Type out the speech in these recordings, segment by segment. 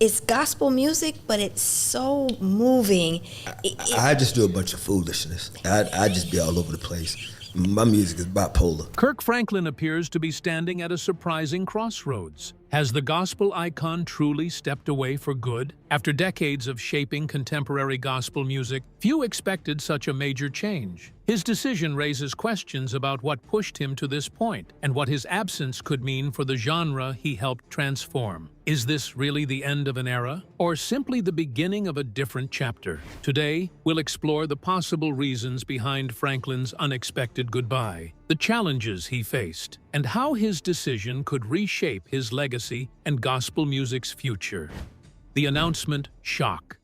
it's gospel music, but it's so moving. I just do a bunch of foolishness. I just be all over the place. My music is bipolar. Kirk Franklin appears to be standing at a surprising crossroads. Has the gospel icon truly stepped away for good? After decades of shaping contemporary gospel music, few expected such a major change. His decision raises questions about what pushed him to this point and what his absence could mean for the genre he helped transform. Is this really the end of an era, or simply the beginning of a different chapter? Today, we'll explore the possible reasons behind Franklin's unexpected goodbye, the challenges he faced, and how his decision could reshape his legacy and gospel music's future. The announcement shock.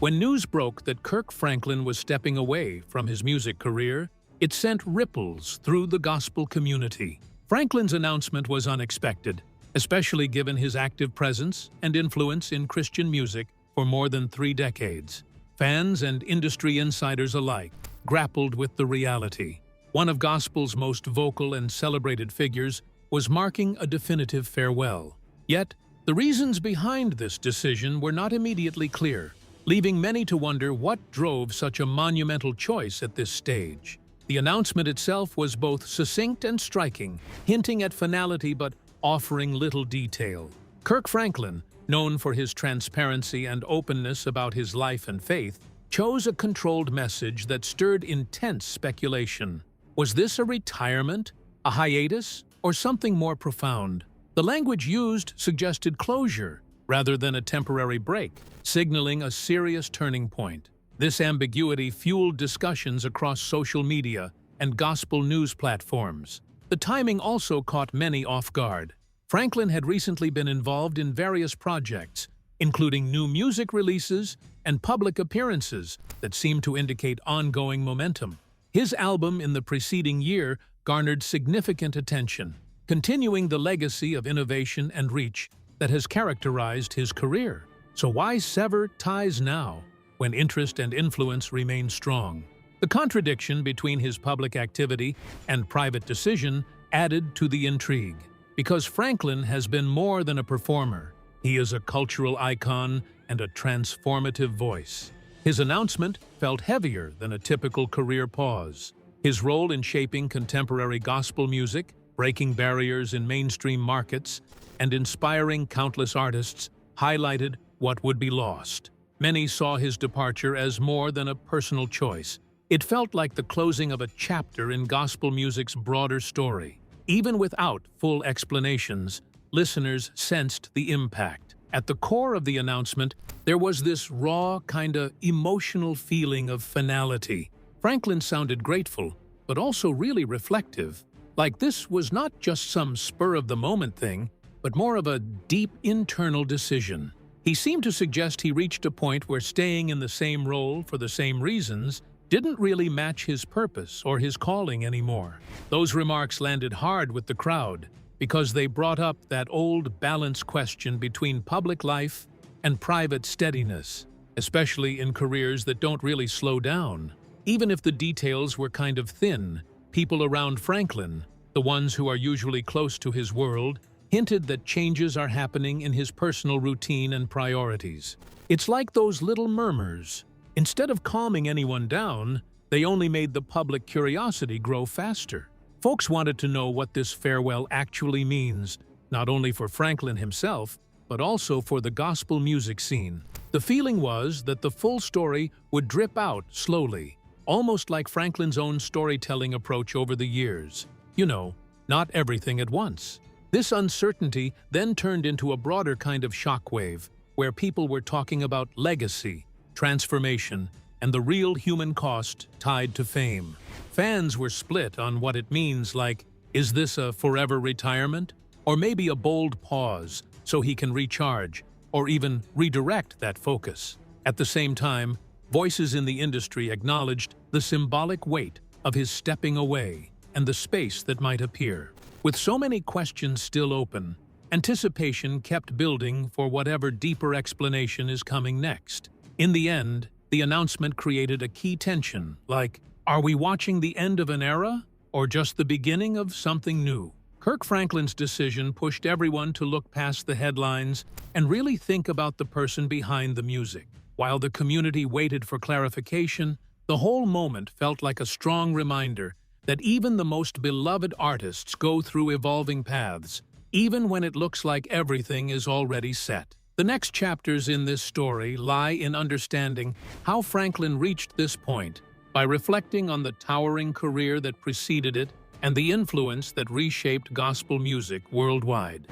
When news broke that Kirk Franklin was stepping away from his music career, it sent ripples through the gospel community. Franklin's announcement was unexpected, especially given his active presence and influence in Christian music for more than 3 decades. Fans and industry insiders alike grappled with the reality. One of gospel's most vocal and celebrated figures was marking a definitive farewell. Yet, the reasons behind this decision were not immediately clear, leaving many to wonder what drove such a monumental choice at this stage. The announcement itself was both succinct and striking, hinting at finality but offering little detail. Kirk Franklin, known for his transparency and openness about his life and faith, chose a controlled message that stirred intense speculation. Was this a retirement, a hiatus, or something more profound? The language used suggested closure rather than a temporary break, signaling a serious turning point. This ambiguity fueled discussions across social media and gospel news platforms. The timing also caught many off guard. Franklin had recently been involved in various projects, including new music releases and public appearances that seemed to indicate ongoing momentum. His album in the preceding year garnered significant attention, continuing the legacy of innovation and reach that has characterized his career. So why sever ties now, when interest and influence remain strong? The contradiction between his public activity and private decision added to the intrigue. Because Franklin has been more than a performer, he is a cultural icon and a transformative voice. His announcement felt heavier than a typical career pause. His role in shaping contemporary gospel music, breaking barriers in mainstream markets, and inspiring countless artists highlighted what would be lost. Many saw his departure as more than a personal choice. It felt like the closing of a chapter in gospel music's broader story. Even without full explanations, listeners sensed the impact. At the core of the announcement, there was this raw, kinda emotional feeling of finality. Franklin sounded grateful, but also really reflective. Like this was not just some spur-of-the-moment thing, but more of a deep internal decision. He seemed to suggest he reached a point where staying in the same role for the same reasons didn't really match his purpose or his calling anymore. Those remarks landed hard with the crowd because they brought up that old balance question between public life and private steadiness, especially in careers that don't really slow down. Even if the details were kind of thin, people around Franklin, the ones who are usually close to his world, hinted that changes are happening in his personal routine and priorities. It's like those little murmurs. Instead of calming anyone down, they only made the public curiosity grow faster. Folks wanted to know what this farewell actually means, not only for Franklin himself, but also for the gospel music scene. The feeling was that the full story would drip out slowly, almost like Franklin's own storytelling approach over the years. You know, not everything at once. This uncertainty then turned into a broader kind of shockwave, where people were talking about legacy, transformation, and the real human cost tied to fame. Fans were split on what it means, like, is this a forever retirement? Or maybe a bold pause so he can recharge, or even redirect that focus. At the same time, voices in the industry acknowledged the symbolic weight of his stepping away and the space that might appear. With so many questions still open, anticipation kept building for whatever deeper explanation is coming next. In the end, the announcement created a key tension, like, are we watching the end of an era, or just the beginning of something new? Kirk Franklin's decision pushed everyone to look past the headlines and really think about the person behind the music. While the community waited for clarification, the whole moment felt like a strong reminder that even the most beloved artists go through evolving paths, even when it looks like everything is already set. The next chapters in this story lie in understanding how Franklin reached this point by reflecting on the towering career that preceded it and the influence that reshaped gospel music worldwide.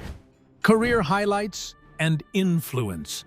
Career highlights and influence.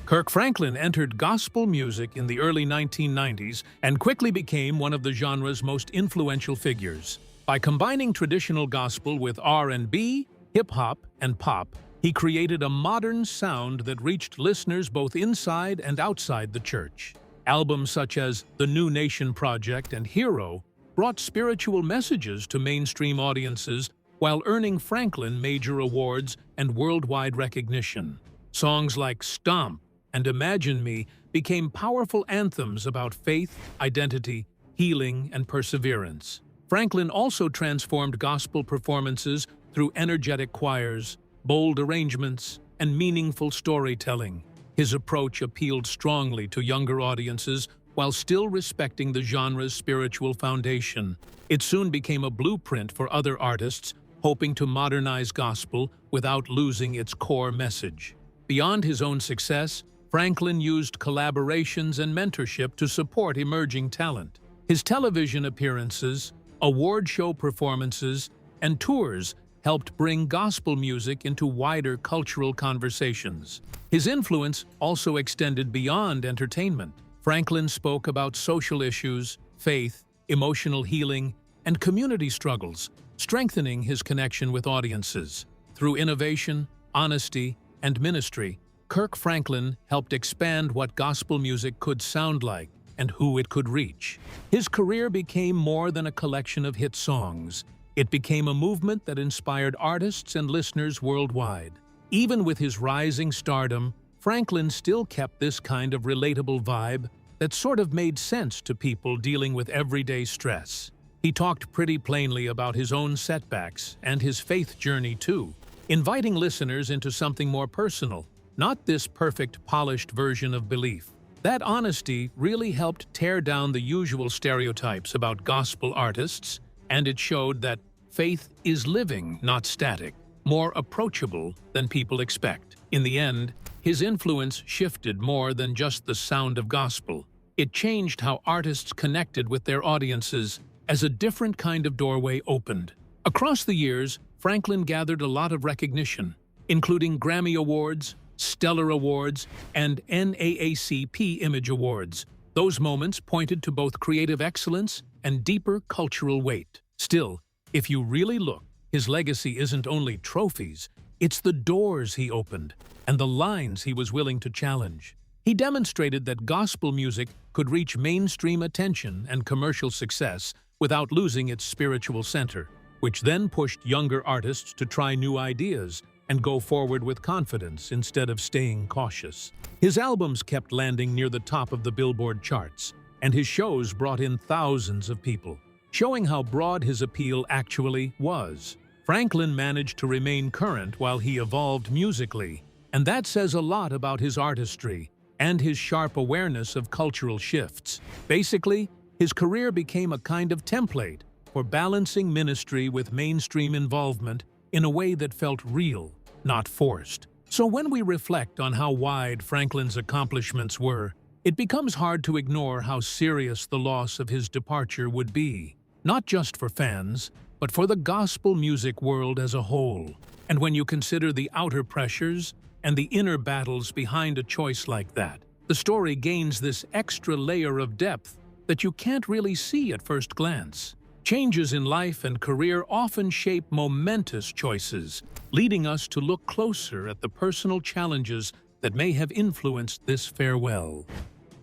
Kirk Franklin entered gospel music in the early 1990s and quickly became one of the genre's most influential figures. By combining traditional gospel with R&B, hip-hop, and pop, he created a modern sound that reached listeners both inside and outside the church. Albums such as The New Nation Project and Hero brought spiritual messages to mainstream audiences while earning Franklin major awards and worldwide recognition. Songs like Stomp and Imagine Me became powerful anthems about faith, identity, healing, and perseverance. Franklin also transformed gospel performances through energetic choirs, bold arrangements, and meaningful storytelling. His approach appealed strongly to younger audiences while still respecting the genre's spiritual foundation. It soon became a blueprint for other artists hoping to modernize gospel without losing its core message. Beyond his own success, Franklin used collaborations and mentorship to support emerging talent. His television appearances, award show performances, and tours helped bring gospel music into wider cultural conversations. His influence also extended beyond entertainment. Franklin spoke about social issues, faith, emotional healing, and community struggles, strengthening his connection with audiences. Through innovation, honesty, and ministry, Kirk Franklin helped expand what gospel music could sound like and who it could reach. His career became more than a collection of hit songs. It became a movement that inspired artists and listeners worldwide. Even with his rising stardom, Franklin still kept this kind of relatable vibe that sort of made sense to people dealing with everyday stress. He talked pretty plainly about his own setbacks and his faith journey too, inviting listeners into something more personal, not this perfect, polished version of belief. That honesty really helped tear down the usual stereotypes about gospel artists, and it showed that faith is living, not static, more approachable than people expect. In the end, his influence shifted more than just the sound of gospel. It changed how artists connected with their audiences as a different kind of doorway opened. Across the years, Franklin gathered a lot of recognition, including Grammy Awards, Stellar Awards, and NAACP Image Awards. Those moments pointed to both creative excellence and deeper cultural weight. Still, if you really look, his legacy isn't only trophies, it's the doors he opened and the lines he was willing to challenge. He demonstrated that gospel music could reach mainstream attention and commercial success without losing its spiritual center, which then pushed younger artists to try new ideas and go forward with confidence instead of staying cautious. His albums kept landing near the top of the Billboard charts, and his shows brought in thousands of people, showing how broad his appeal actually was. Franklin managed to remain current while he evolved musically, and that says a lot about his artistry and his sharp awareness of cultural shifts. Basically, his career became a kind of template for balancing ministry with mainstream involvement in a way that felt real, not forced. So when we reflect on how wide Franklin's accomplishments were, it becomes hard to ignore how serious the loss of his departure would be, not just for fans, but for the gospel music world as a whole. And when you consider the outer pressures and the inner battles behind a choice like that, the story gains this extra layer of depth that you can't really see at first glance. Changes in life and career often shape momentous choices, leading us to look closer at the personal challenges that may have influenced this farewell.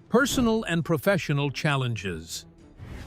Personal and professional challenges.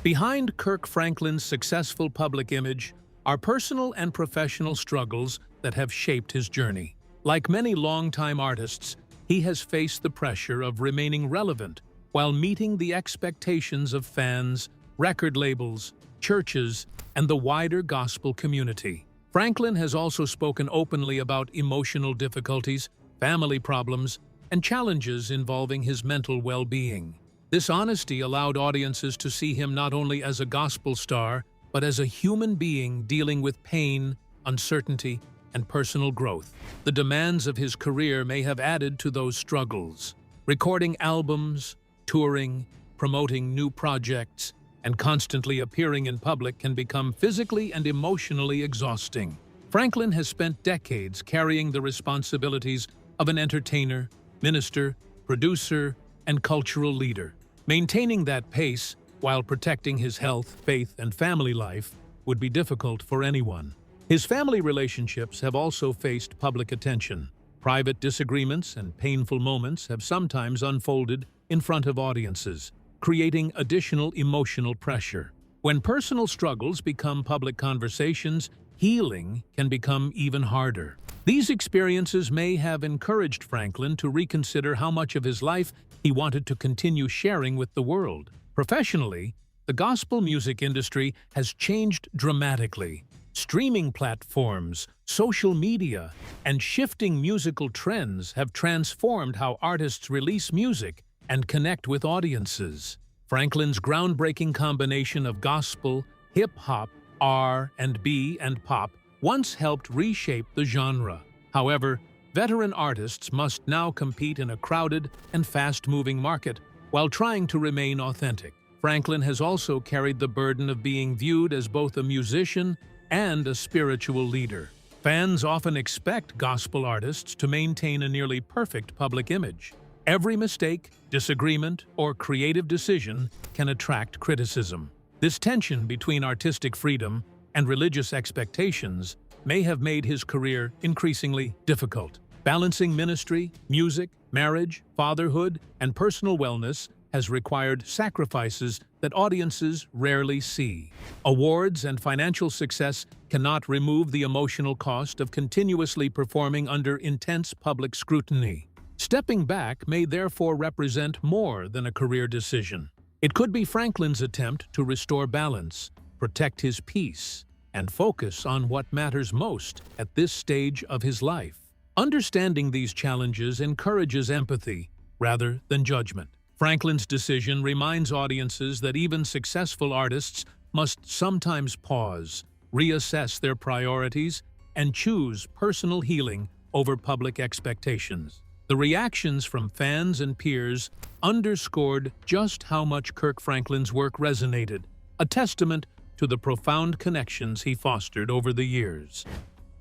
Behind Kirk Franklin's successful public image are personal and professional struggles that have shaped his journey. Like many longtime artists, he has faced the pressure of remaining relevant while meeting the expectations of fans, record labels, churches, and the wider gospel community. Franklin has also spoken openly about emotional difficulties, family problems, and challenges involving his mental well-being. This honesty allowed audiences to see him not only as a gospel star, but as a human being dealing with pain, uncertainty, and personal growth. The demands of his career may have added to those struggles. Recording albums, touring, promoting new projects, and constantly appearing in public can become physically and emotionally exhausting. Franklin has spent decades carrying the responsibilities of an entertainer, minister, producer, and cultural leader. Maintaining that pace while protecting his health, faith, and family life would be difficult for anyone. His family relationships have also faced public attention. Private disagreements and painful moments have sometimes unfolded in front of audiences, creating additional emotional pressure. When personal struggles become public conversations, healing can become even harder. These experiences may have encouraged Franklin to reconsider how much of his life he wanted to continue sharing with the world. Professionally, the gospel music industry has changed dramatically. Streaming platforms, social media, and shifting musical trends have transformed how artists release music and connect with audiences. Franklin's groundbreaking combination of gospel, hip-hop, R&B, and pop once helped reshape the genre. However, veteran artists must now compete in a crowded and fast-moving market while trying to remain authentic. Franklin has also carried the burden of being viewed as both a musician and a spiritual leader. Fans often expect gospel artists to maintain a nearly perfect public image. Every mistake, disagreement, or creative decision can attract criticism. This tension between artistic freedom and religious expectations may have made his career increasingly difficult. Balancing ministry, music, marriage, fatherhood, and personal wellness has required sacrifices that audiences rarely see. Awards and financial success cannot remove the emotional cost of continuously performing under intense public scrutiny. Stepping back may therefore represent more than a career decision. It could be Franklin's attempt to restore balance, protect his peace, and focus on what matters most at this stage of his life. Understanding these challenges encourages empathy rather than judgment. Franklin's decision reminds audiences that even successful artists must sometimes pause, reassess their priorities, and choose personal healing over public expectations. The reactions from fans and peers underscored just how much Kirk Franklin's work resonated, a testament to the profound connections he fostered over the years.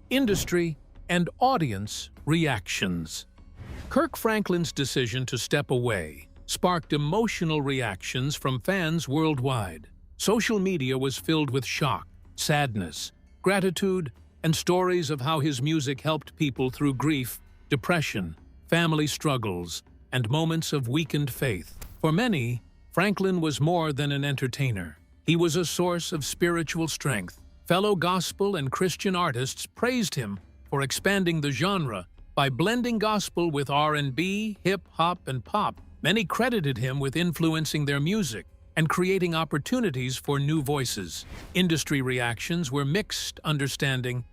Industry and audience reactions. Kirk Franklin's decision to step away sparked emotional reactions from fans worldwide. Social media was filled with shock, sadness, gratitude, and stories of how his music helped people through grief, depression, family struggles, and moments of weakened faith. For many, Franklin was more than an entertainer. He was a source of spiritual strength. Fellow gospel and Christian artists praised him for expanding the genre by blending gospel with R&B, hip-hop, and pop. Many credited him with influencing their music and creating opportunities for new voices. Industry reactions were mixed, understanding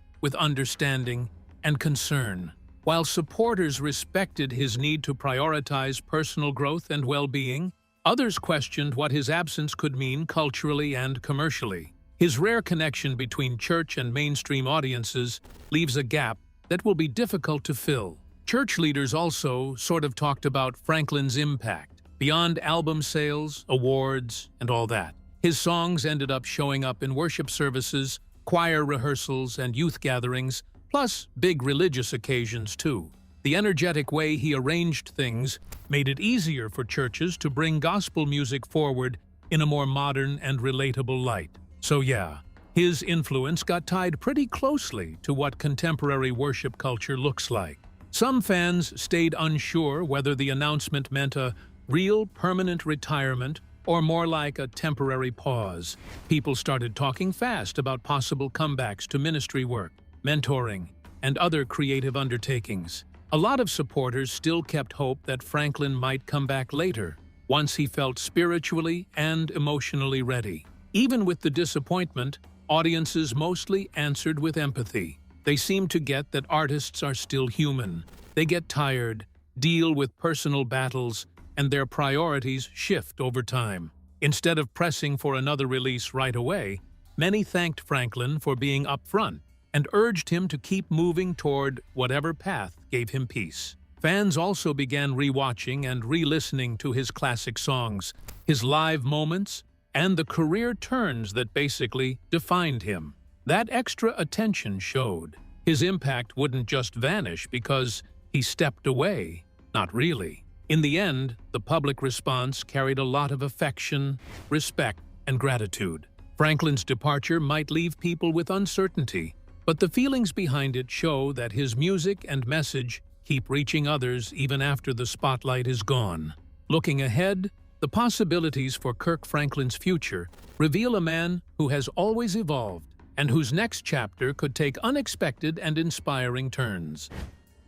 and concern. While supporters respected his need to prioritize personal growth and well-being, others questioned what his absence could mean culturally and commercially. His rare connection between church and mainstream audiences leaves a gap that will be difficult to fill. Church leaders also sort of talked about Franklin's impact, beyond album sales, awards, and all that. His songs ended up showing up in worship services, choir rehearsals, and youth gatherings, plus big religious occasions too. The energetic way he arranged things made it easier for churches to bring gospel music forward in a more modern and relatable light. So yeah, his influence got tied pretty closely to what contemporary worship culture looks like. Some fans stayed unsure whether the announcement meant a real permanent retirement or more like a temporary pause. People started talking fast about possible comebacks to ministry work, mentoring, and other creative undertakings. A lot of supporters still kept hope that Franklin might come back later, once he felt spiritually and emotionally ready. Even with the disappointment, audiences mostly answered with empathy. They seem to get that artists are still human. They get tired, deal with personal battles, and their priorities shift over time. Instead of pressing for another release right away, many thanked Franklin for being upfront and urged him to keep moving toward whatever path gave him peace. Fans also began rewatching and re-listening to his classic songs, his live moments, and the career turns that basically defined him. That extra attention showed. His impact wouldn't just vanish because he stepped away. Not really. In the end, the public response carried a lot of affection, respect, and gratitude. Franklin's departure might leave people with uncertainty, but the feelings behind it show that his music and message keep reaching others even after the spotlight is gone. Looking ahead, the possibilities for Kirk Franklin's future reveal a man who has always evolved and whose next chapter could take unexpected and inspiring turns.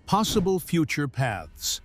Possible future paths.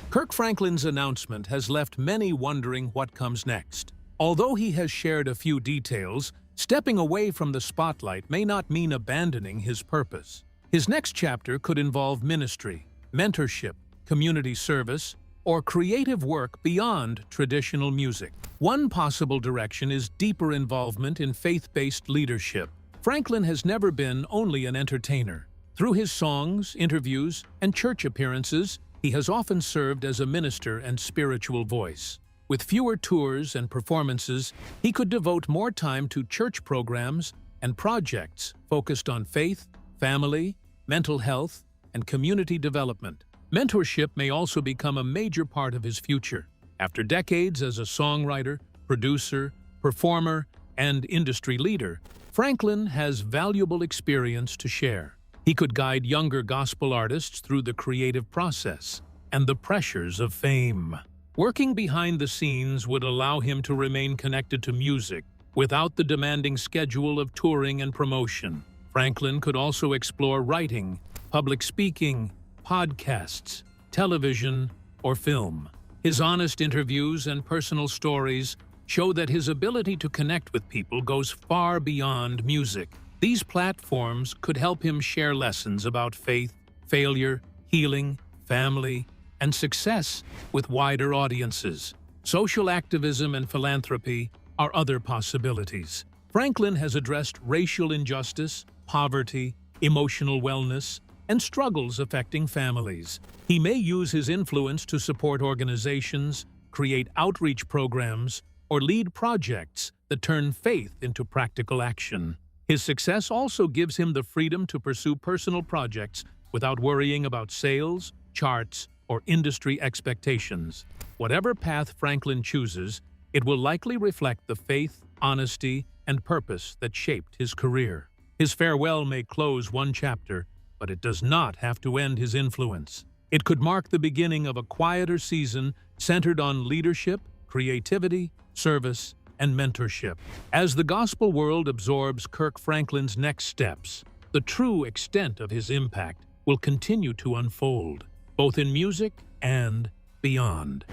Kirk Franklin's announcement has left many wondering what comes next. Although he has shared a few details, stepping away from the spotlight may not mean abandoning his purpose. His next chapter could involve ministry, mentorship, community service, or creative work beyond traditional music. One possible direction is deeper involvement in faith-based leadership. Franklin has never been only an entertainer. Through his songs, interviews, and church appearances, he has often served as a minister and spiritual voice. With fewer tours and performances, he could devote more time to church programs and projects focused on faith, family, mental health, and community development. Mentorship may also become a major part of his future. After decades as a songwriter, producer, performer, and industry leader, Franklin has valuable experience to share. He could guide younger gospel artists through the creative process and the pressures of fame. Working behind the scenes would allow him to remain connected to music without the demanding schedule of touring and promotion. Franklin could also explore writing, public speaking, podcasts, television, or film. His honest interviews and personal stories show that his ability to connect with people goes far beyond music. These platforms could help him share lessons about faith, failure, healing, family, and success with wider audiences. Social activism and philanthropy are other possibilities. Franklin has addressed racial injustice, poverty, emotional wellness, and struggles affecting families. He may use his influence to support organizations, create outreach programs, or lead projects that turn faith into practical action. His success also gives him the freedom to pursue personal projects without worrying about sales, charts, or industry expectations. Whatever path Franklin chooses, it will likely reflect the faith, honesty, and purpose that shaped his career. His farewell may close one chapter, but it does not have to end his influence. It could mark the beginning of a quieter season centered on leadership, creativity, service, and mentorship. As the gospel world absorbs Kirk Franklin's next steps, the true extent of his impact will continue to unfold, both in music and beyond.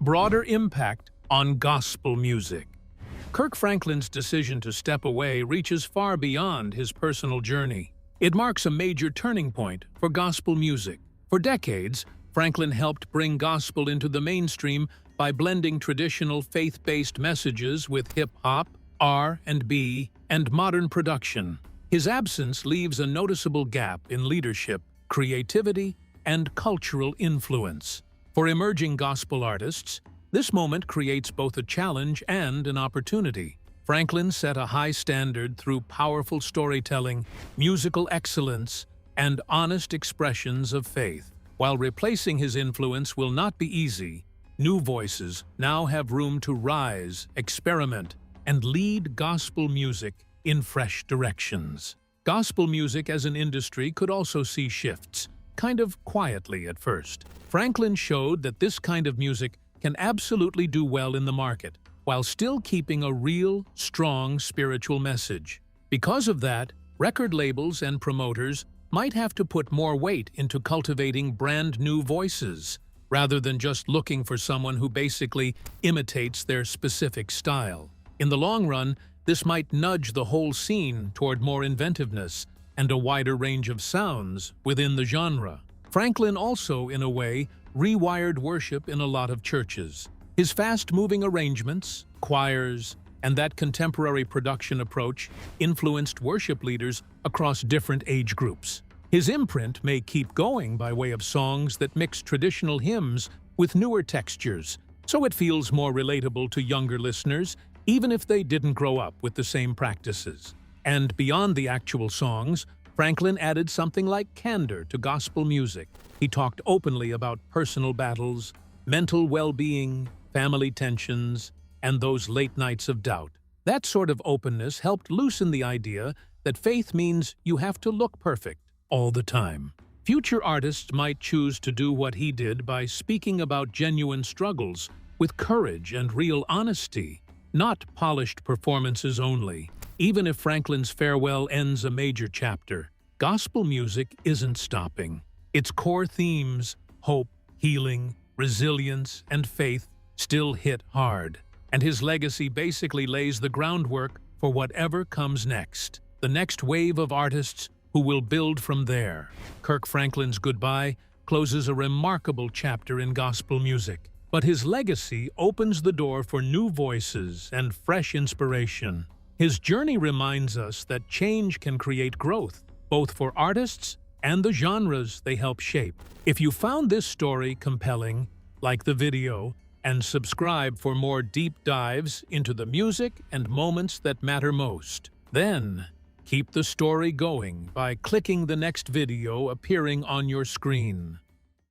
Broader impact on gospel music. Kirk Franklin's decision to step away reaches far beyond his personal journey. It marks a major turning point for gospel music. For decades, Franklin helped bring gospel into the mainstream by blending traditional faith-based messages with hip-hop, R&B, and modern production. His absence leaves a noticeable gap in leadership, creativity, and cultural influence. For emerging gospel artists, this moment creates both a challenge and an opportunity. Franklin set a high standard through powerful storytelling, musical excellence, and honest expressions of faith. While replacing his influence will not be easy, new voices now have room to rise, experiment, and lead gospel music in fresh directions. Gospel music as an industry could also see shifts, kind of quietly at first. Franklin showed that this kind of music can absolutely do well in the market, while still keeping a real, strong spiritual message. Because of that, record labels and promoters might have to put more weight into cultivating brand new voices, rather than just looking for someone who basically imitates their specific style. In the long run, This might nudge the whole scene toward more inventiveness and a wider range of sounds within the genre. Franklin also, in a way, rewired worship in a lot of churches. His fast-moving arrangements, choirs, and that contemporary production approach influenced worship leaders across different age groups. His imprint may keep going by way of songs that mix traditional hymns with newer textures, so it feels more relatable to younger listeners, even if they didn't grow up with the same practices. And beyond the actual songs, Franklin added something like candor to gospel music. He talked openly about personal battles, mental well-being, family tensions, and those late nights of doubt. That sort of openness helped loosen the idea that faith means you have to look perfect all the time. Future artists might choose to do what he did by speaking about genuine struggles with courage and real honesty, not polished performances only. Even if Franklin's farewell ends a major chapter, gospel music isn't stopping. Its core themes, hope, healing, resilience, and faith, still hit hard. And his legacy basically lays the groundwork for whatever comes next. The next wave of artists who will build from there. Kirk Franklin's goodbye closes a remarkable chapter in gospel music, but his legacy opens the door for new voices and fresh inspiration. His journey reminds us that change can create growth, both for artists and the genres they help shape. If you found this story compelling, like the video, and subscribe for more deep dives into the music and moments that matter most. Then, keep the story going by clicking the next video appearing on your screen.